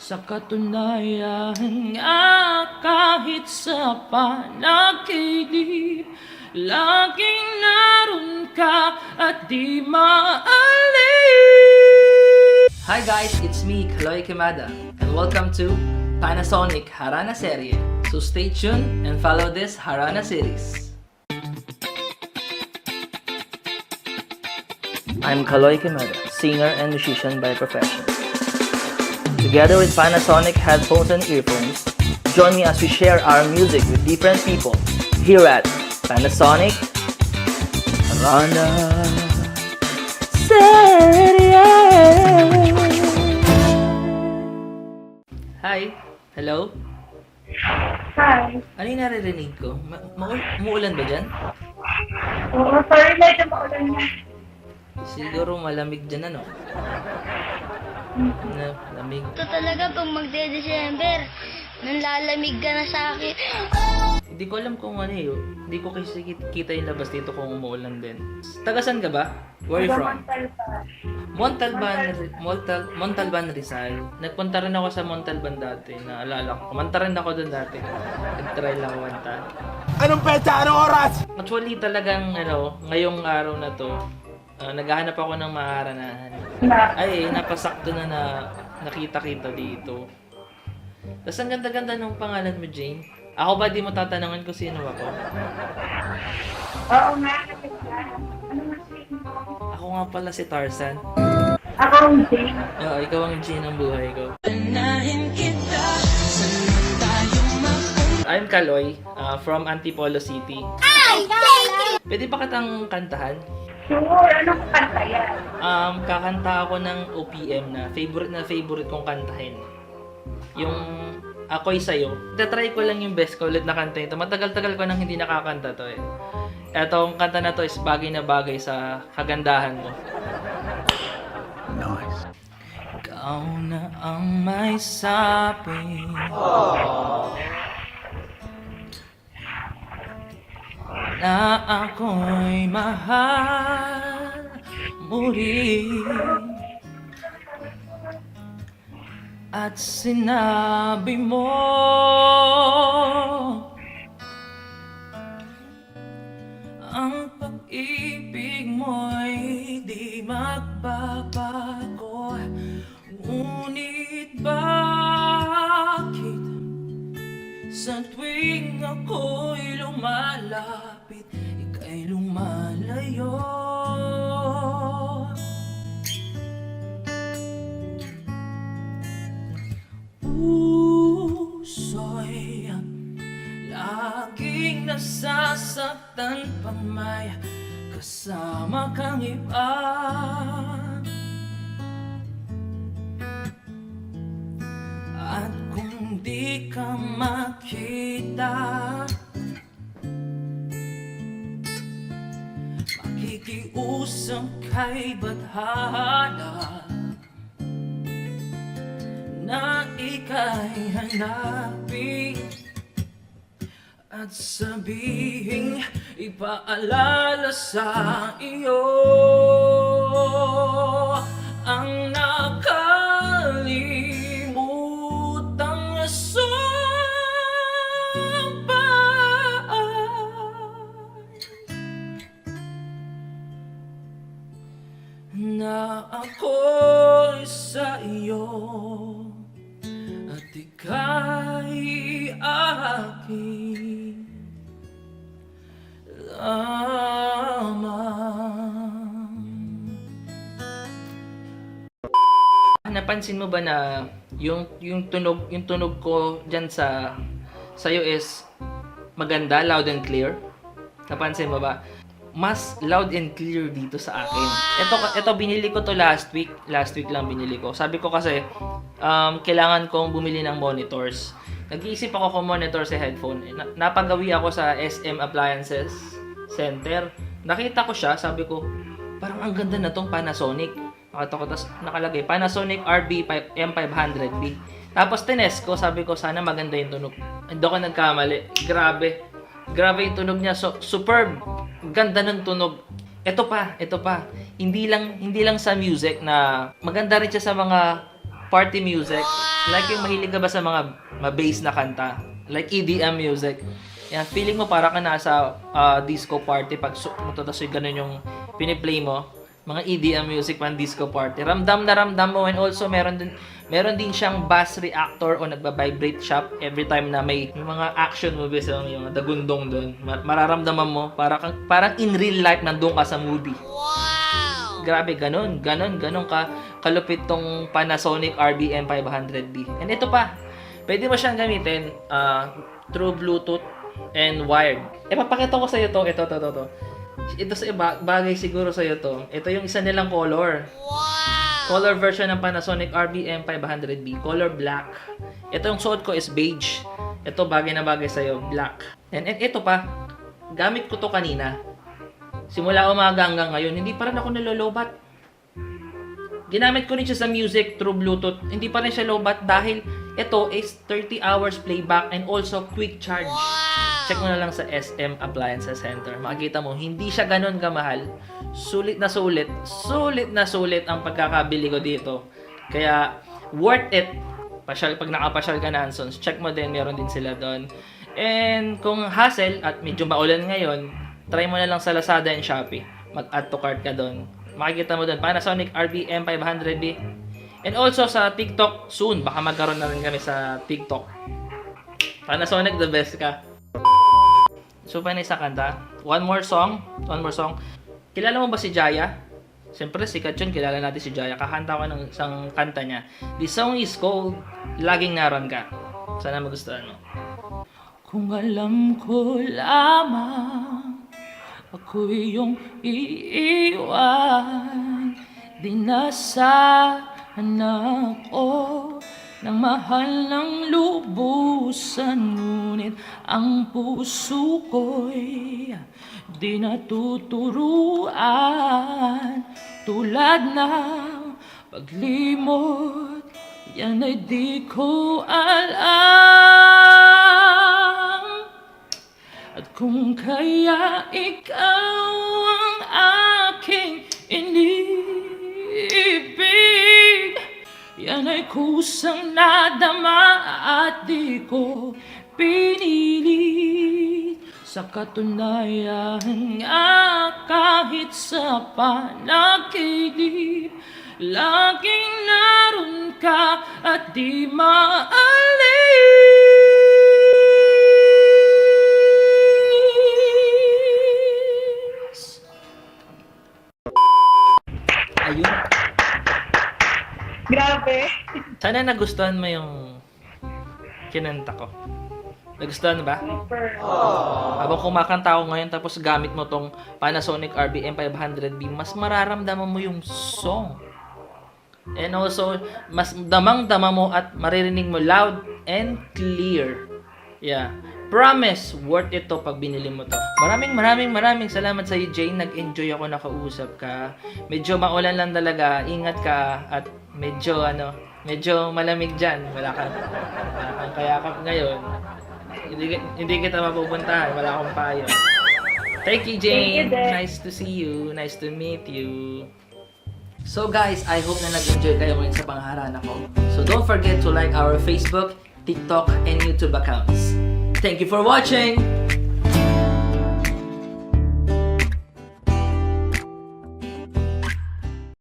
Sa katunayan nga kahit sa panaginip, laging naroon ka at di maalis. Hi guys, it's me, Kaloy Kimada, and welcome to Panasonic Harana Serie. So stay tuned and follow this Harana series. I'm Kaloy Kimada, singer and musician by profession. Together with Panasonic headphones and earphones, join me as we share our music with different people here at Panasonic Harana Serie. Hi! Hello? Hi. Ano yung naririnig ko? Muulan ba dyan? Oo, sorry, medyo maulan na. Siguro malamig dyan, ano? Lamig. Ito talaga pag magde-December, nanlalamig ka na sa akin. Hindi ko alam kung ano eh. Hindi ko kasi kita yung labas dito kung umuulan din. Tagasan ka ba? Where are you from? Montalban, Rizal. Nagpunta rin ako sa Montalban dati. Naalala ko. Kumanta rin ako doon dati. Nag-try lang kumanta. Anong petsa? Anong oras? Actually talagang ngayong araw na to, naghahanap ako ng maharanahan. Ay, napasakto na nakita-kita dito. Tapos ang ganda-ganda ng pangalan mo, Jane. Ako ba di mo tatanungin kung sino ako? Oo nga, kasi ano mas Ako nga pala si Tarzan. ako ang Jane. Oo, ikaw ang Jane ng buhay ko. I'm Kaloy, from Antipolo City. Pwede ba kitang kantahan? Sure, anong kanta yan? Kakanta ako ng OPM na favorite kong kantahin. Yung Ako'y Sa'yo. Tatry ko lang yung best ko ulit na kanta ito. Matagal-tagal ko nang hindi nakakanta to eh. Etong kanta na to is bagay na bagay sa kagandahan mo. Nice. Ikaw na ang may sabi. Na ako'y mahal mo rin. At sinabi mo ang pag-ibig mo'y di magbabago. Ngunit bakit sa tuwing ako'y lumalapit, ika'y lumalayo? Puso'y laging nasasaktan pag may kasama kang iba. At kung di ka makita, makikiusap kay badhana na ika'y hanapin at sabihing ipaalala sa iyo ang nakalimutang sumpaan na ako'y sa iyo at ika'y aking lamang. Napansin mo ba na yung tunog ko diyan sa sayo is maganda, loud and clear? Napansin mo ba? Mas loud and clear dito sa akin. Ito binili ko to last week. Last week lang binili ko. Sabi ko kasi kailangan kong bumili ng monitors. Nag-iisip ako kung monitor sa headphone. Napagawi ako sa SM Appliances Center. Nakita ko siya, sabi ko, parang ang ganda na tong Panasonic. Nakita ko, tapos nakalagay, Panasonic RB M500B. Tapos tinest ko, sabi ko, sana maganda yung tunog. Hindi ako nagkamali. Grabe yung tunog niya. So, superb. Ganda ng tunog. Ito pa. Hindi lang sa music na maganda rin siya sa mga party music. Like yung mahilig ka ba sa mga bass na kanta? Like EDM music. Yan, feeling mo para ka nasa disco party pag tapos yung ganun yung piniplay mo. Mga EDM music pang disco party. Ramdam na ramdam mo, and also meron din siyang bass reactor o nagba-vibrate siya every time na may mga action movies yung dagundong doon. Mararamdaman mo parang in real life nandun ka sa movie. Wow! Grabe, ganon ka kalupit tong Panasonic RBM 500B. And ito pa, pwede mo siyang gamitin through Bluetooth and wired. Papakita ko sa iyo to. Ito sa bagay siguro sa iyo to. Ito yung isa nilang color. Wow! Color version ng Panasonic RBM 500B, color black. Ito yung suot ko is beige. Ito bagay na bagay sa iyo, black. And ito pa, gamit ko to kanina. Simula umaga hanggang ngayon, hindi pa rin ako nalolobat. Ginamit ko rin siya sa music through Bluetooth. Hindi pa rin siya lobat dahil ito is 30 hours playback and also quick charge. Check mo na lang sa SM Appliances Center. Makikita mo, hindi siya ganun kamahal. Sulit na sulit ang pagkakabili ko dito. Kaya, worth it. Pag nakapasyal ka na, Ansons, check mo din, meron din sila doon. And kung hassle at medyo maulan ngayon, try mo na lang sa Lazada and Shopee. Mag-add to cart ka doon. Makikita mo doon, Panasonic RBM 500B. And also sa TikTok, soon, baka magkaroon na rin kami sa TikTok. Panasonic, the best ka. So, pa na isang kanta. One more song. Kilala mo ba si Jaya? Siyempre, sikat yun. Kilala natin si Jaya. Kakanta ko ng isang kanta niya. The song is called Laging Naroon Ka. Sana magustuhan mo. Kung alam ko lamang ako iyong iiwan, di na sana ako ng mahal ng lubusan, ngunit ang puso ko'y di natuturuan. Tulad ng paglimot, yan ay di ko alam. At kung kaya ikaw ang aking iniibig, yan ay kusang nadama at di ko pinilit. Sa katunayan nga kahit sa panaginip, laging naroon ka at di maalis. Ayun. Grabe. Sana nagustuhan mo yung kinanta ko. Nagustuhan ba? Super. Habang kumakanta ako ngayon tapos gamit mo tong Panasonic RBM 500B, mas mararamdaman mo yung song. And also, mas damang-dama mo at maririnig mo loud and clear. Yeah. Promise, worth it to pag binili mo to. Maraming salamat sa iyo, Jane. Nag-enjoy ako nakausap ka. Medyo maulan lang talaga. Ingat ka at medyo malamig dyan. Wala kang kayakap ngayon. Hindi kita mapupuntahan. Wala akong payo. Thank you, Jane. Thank you, Dad. Nice to see you. Nice to meet you. So guys, I hope na nag-enjoy kayo ngayon sa pangharana ko. So don't forget to like our Facebook, TikTok, and YouTube accounts. Thank you for watching!